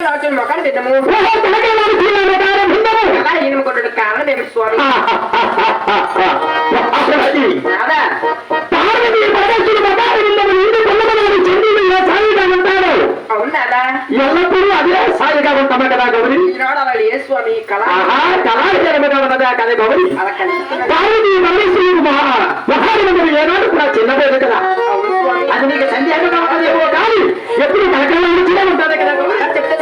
మొక్కలు తిన్నాము అలా ఈయనకొండ కారణం ఏమి స్వామి అవునాదా ఎల్లప్పుడూ అదే సాయిగా ఉంటామా కదా గౌరి ఈనాడు అలా ఏ స్వామి కళాజనముగా ఉన్నదా కదా గౌరి పార్వతి పరమేశ్వరుడు మహానుభవుడు ఏనాడు కూడా చిన్నపోయేది కదా అది నీకు సందేహంగా ఉన్నదేమో కానీ ఎప్పుడు కలకల్లో చిన్న ఉంటుంది కదా గౌరి చెప్తా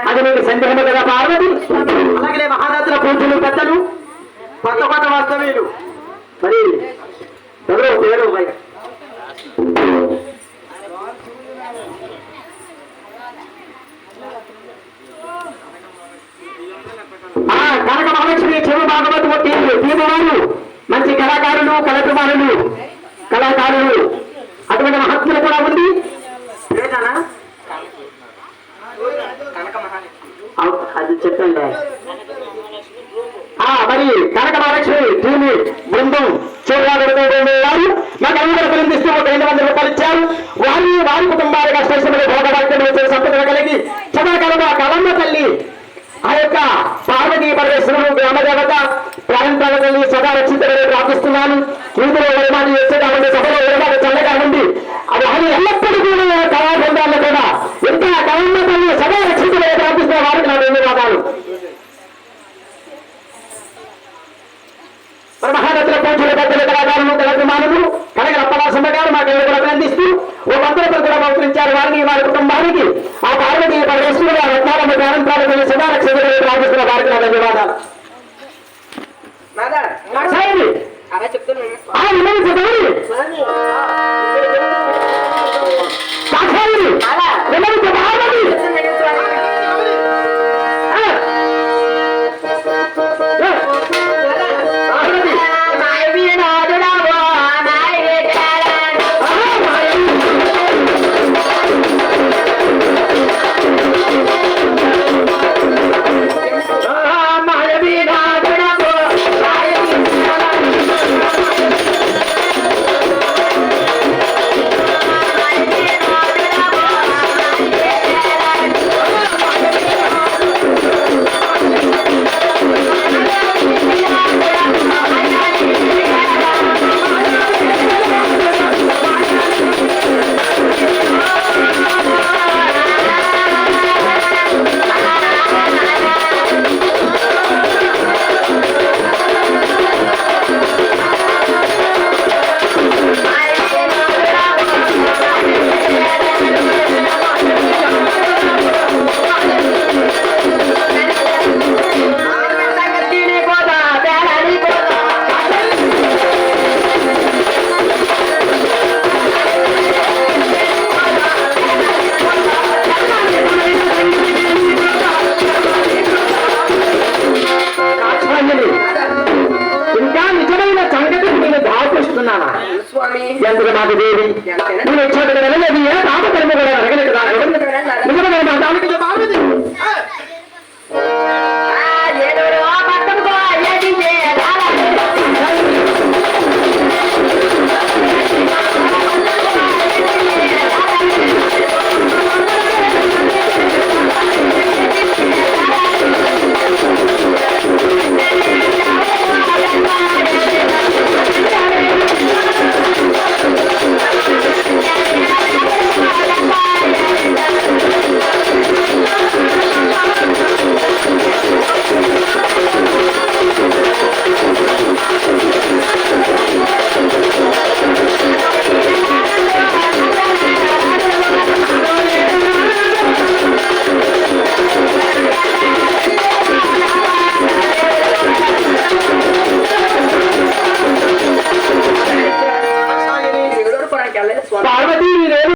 అది నీకు సందేహం కదా పార్వతి అలాగే మహారాజుల పూజలు పెద్దలు కొత్త కొత్త వాస్తవ్యులు మరి ఎవరో పేరు కనక మహాలక్ష్మి చెరు భాగవతు తీరువారు మంచి కళాకారులు కళాకారులు అటువంటి మహత్తులు కూడా ఉంది అది చెప్పండి మరి కనక మహాలక్ష్మి టీము బృందం చూడవారు మాకు అందరూ పిలిపిస్తూ ఒక 200 రూపాయలు ఇచ్చారు. వారి కుటుంబాలుగా స్పష్టమైన భోగవాక్యం వచ్చే సంపద కలిగి సదాకాలం ఆ కలమ్మ తల్లి ఆ యొక్క పార్వతీ పరమేశ్వరుడు గ్రామదేవత ప్రాంతాల తల్లి సదా రక్షితమని ప్రార్థిస్తున్నాను. వీధిలో వరమాని వచ్చేదామండి సభలో వరమాని చల్లగా ఉంది వారి ఎల్లప్పటికీ కళాబృందాల్లో కూడా ఎంత కలమ్మ తల్లి సదా రక్షితమని ప్రార్థిస్తున్న వారికి నా ధన్యవాదాలు. మహారథుల పూజలు పెద్దల కళాకారులు కళాభిమానులు కనక రప్పవాసమ్మ గారు మాకు కూడా అభినందిస్తూ ఓ మంత్రులతో కూడా మౌకరించారు. వారిని వారి కుటుంబానికి ఆ పార్వతీ పరమేశ్వరుడు ఆ రత్నాలమ్మ గ్రామంలో సదారక్షణ ప్రార్థిస్తున్న వారికి నా ధన్యవాదాలు. చెప్తున్నానా స్వామి ఎందుకు నాకు దేవి నేను వచ్చాడు వెళ్ళలేదు ఏ పాపకర్మ కూడా అడగలేదు నిజమైన మాట్లాడికి పార్వతి ఎవరు కూడా వెళ్ళలేదు స్వామి పార్వతి